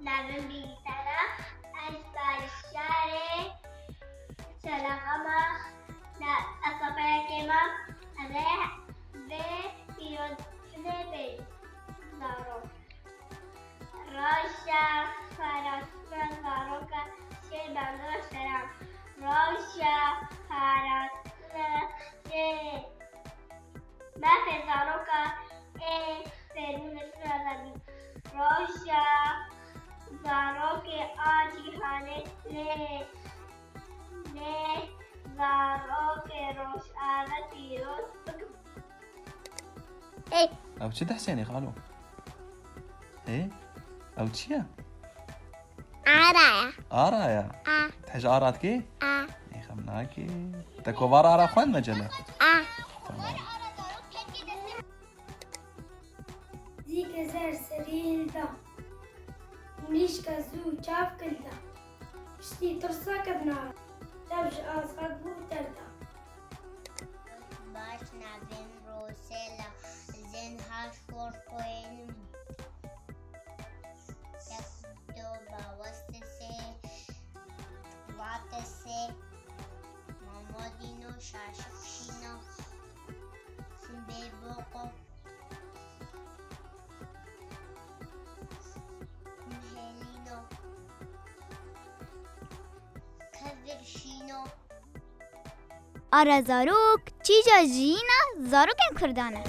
نویم بیتره از بشر سلقما اصافه کما به پیروزه بیزارو راشا فراسان زاروکا چه بندر سرم راشا فراسان چه مفه زاروکا فرمون سرزدی راشا زاروک آجیحانه نه زاروک روشانه پیروز ای او چه ده حسيني خالو ايه او چیه آرایا تحج آراتكي آه ايه خمناكي تكوبار آرا خوان مجلة تمام زيك زر سريل دا مليشكا زو چاف كلدا شتي ترساك بنار تبج آزاد بو تردا باش نویم روسلا زن هاش فور کوین یک دو باوست سه وات سه مامادینو شاشکشینو سنبه بوکو هلینو کورشینو آره زاروک چی جا جینا زاروک این کردانه